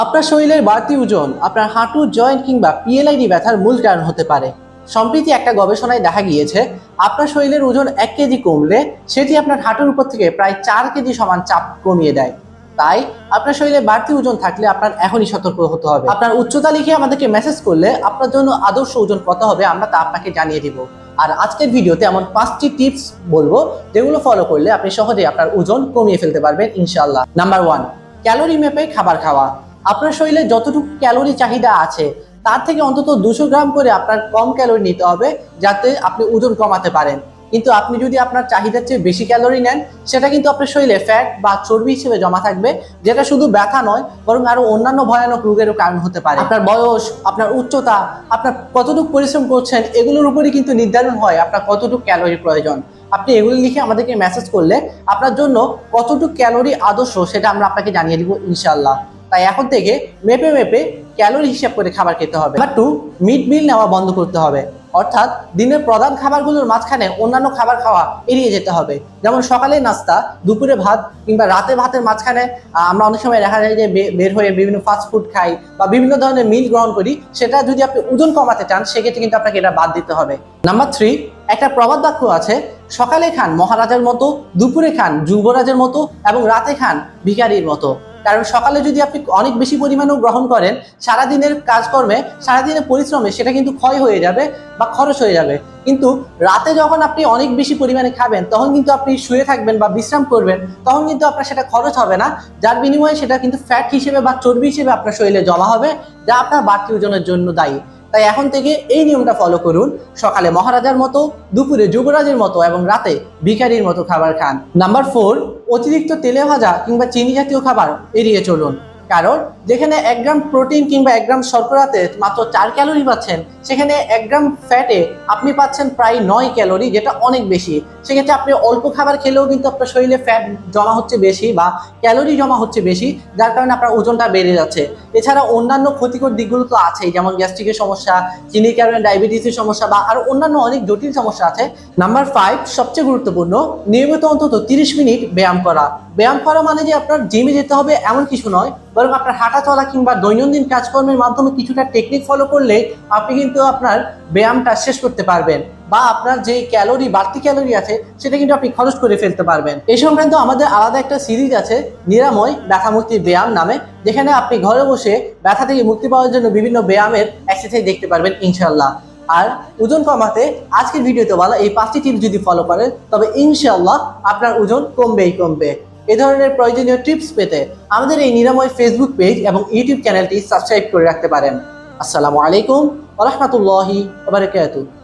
আপনার শরীরের বাড়তি ওজন আপনার হাঁটু জয়েন্ট কিংবা পিএলআইডি ব্যথার মূল কারণ হতে পারে। সম্প্রতি একটা গবেষণায় দেখা গিয়েছে আপনার শরীরের ওজন 1 কেজি কমলে সেটি আপনার হাঁটুর উপর থেকে প্রায় 4 কেজি সমান চাপ কমিয়ে দেয়। তাই আপনার শরীরে বাড়তি ওজন থাকলে আপনার এখনই সতর্ক হতে হবে। আপনার উচ্চতা লিখে আমাদেরকে মেসেজ করলে আপনার জন্য আদর্শ ওজন কত হবে আমরা তা আপনাকে জানিয়ে দিব। আর আজকের ভিডিওতে এমন 5টি টিপস বলবো যেগুলো ফলো করলে আপনি সহজেই আপনার ওজন কমিয়ে ফেলতে পারবেন ইনশাআল্লাহ। নাম্বার 1, ক্যালোরি মেপে খাবার খাওয়া। আপনার শরীরে যতটুকু ক্যালোরি চাহিদা আছে তার থেকে অন্তত 200 গ্রাম করে আপনার কম ক্যালোরি নিতে হবে যাতে আপনি ওজন কমাতে পারেন। কিন্তু আপনি যদি আপনার চাহিদার চেয়ে বেশি ক্যালোরি নেন সেটা কিন্তু আপনার শরীরে ফ্যাট বা চর্বি হিসেবে জমা থাকবে, যেটা শুধু ব্যথা নয় বরং আরো অন্যান্য ভয়ানক রোগেরও কারণ হতে পারে। আপনার বয়স, আপনার উচ্চতা, আপনার কতটুকু পরিশ্রম করছেন এগুলোর উপরই কিন্তু নির্ধারণ হয় আপনার কতটুকু ক্যালোরি প্রয়োজন। আপনি এগুলি লিখে আমাদেরকে মেসেজ করলে আপনার জন্য কতটুকু ক্যালোরি আদর্শ সেটা আমরা আপনাকে জানিয়ে দিব ইনশাআল্লাহ। তাই এখন থেকে মেপে মেপে ক্যালোরি হিসাব করে খাবার খেতে হবে। নাম্বার 2, মিড মিল নেওয়া বন্ধ করতে হবে। অর্থাৎ দিনের প্রধান খাবারগুলোর মাঝখানে অন্যান্য খাবার খাওয়া এড়িয়ে যেতে হবে। যেমন সকালে নাস্তা, দুপুরে ভাত কিংবা রাতে ভাতের মাঝখানে আমরা অনেক সময় দেখা যায় যে বের হয়ে বিভিন্ন ফাস্ট ফুড খাই বা বিভিন্ন ধরনের মিল গ্রহণ করি। সেটা যদি আপনি ওজন কমাতে চান সেক্ষেত্রে কিন্তু আপনাকে এটা বাদ দিতে হবে। নাম্বার 3, একটা প্রবাদ বাক্য আছে, সকালে খান মহারাজার মতো, দুপুরে খান যুবরাজের মতো এবং রাতে খান ভিখারির মতো। কারণ সকালে যদি আপনি অনেক বেশি পরিমাণেও গ্রহণ করেন সারাদিনের কাজকর্মে, সারাদিনের পরিশ্রমে সেটা কিন্তু ক্ষয় হয়ে যাবে বা খরচ হয়ে যাবে। কিন্তু রাতে যখন আপনি অনেক বেশি পরিমাণে খাবেন তখন কিন্তু আপনি শুয়ে থাকবেন বা বিশ্রাম করবেন, তখন কিন্তু আপনার সেটা খরচ হবে না, যার বিনিময়ে সেটা কিন্তু ফ্যাট হিসেবে বা চর্বি হিসেবে আপনার শরীরে জমা হবে, যা আপনার বাড়তি ওজনের জন্য দায়ী। তাই এখন থেকে এই নিয়মটা ফলো করুন, সকালে মহারাজার মতো, দুপুরে যুবরাজের মতো এবং রাতে ভিখারির মতো খাবার খান। নাম্বার 4, অতিরিক্ত তেলে ভাজা কিংবা চিনি জাতীয় খাবার এড়িয়ে চলুন। কারণ যেখানে 1 গ্রাম প্রোটিন কিংবা 1 গ্রাম শর্করাতে মাত্র 4 ক্যালোরি পাচ্ছেন, সেখানে 1 গ্রাম ফ্যাটে আপনি পাচ্ছেন প্রায় 9 ক্যালোরি, যেটা অনেক বেশি। সেক্ষেত্রে আপনি অল্প খাবার খেলেও কিন্তু আপনার শরীরে ফ্যাট জমা হচ্ছে বেশি বা ক্যালোরি জমা হচ্ছে বেশি, যার কারণে আপনার ওজনটা বেড়ে যাচ্ছে। এছাড়া অন্যান্য ক্ষতিকর দিকগুলো তো আছেই, যেমন গ্যাস্ট্রিকের সমস্যা, চিনির কারণে ডায়াবেটিসের সমস্যা বা আরো অন্যান্য অনেক জটিল সমস্যা আছে। নাম্বার 5, সবচেয়ে গুরুত্বপূর্ণ, নিয়মিত অন্তত 30 মিনিট ব্যায়াম করা। ব্যায়াম করা মানে যে আপনার জিমে যেতে হবে এমন কিছু নয়, বরং আপনার হাঁটা চলা কিংবা দৈনন্দিন কাজকর্মের মাধ্যমে কিছুটা টেকনিক ফলো করলে আপনি কিন্তু আপনার ব্যায়ামটা শেষ করতে পারবেন বা আপনার যে ক্যালোরি, বাড়তি ক্যালোরি আছে সেটা কিন্তু আপনি খরচ করে ফেলতে পারবেন। এই সংক্রান্ত আমাদের আলাদা একটা সিরিজ আছে, নিরাময় ব্যথা মুক্তির ব্যায়াম নামে, যেখানে আপনি ঘরে বসে ব্যথা থেকে মুক্তি পাওয়ার জন্য বিভিন্ন ব্যায়ামের এক্সারসাইজ দেখতে পারবেন ইনশাআল্লাহ। আর ওজন কমাতে আজকের ভিডিওতে বলা এই 5টি টিপস যদি ফলো করেন তবে ইনশাআল্লাহ আপনার ওজন কমবেই কমবে। এ ধরনের প্রয়োজনীয় টিপস পেতে আমাদের এই নিরাময় ফেসবুক পেজ এবং ইউটিউব চ্যানেলটি সাবস্ক্রাইব করে রাখতে পারেন। আসসালামু আলাইকুম ওয়া রাহমাতুল্লাহি ওয়া বারাকাতুহু।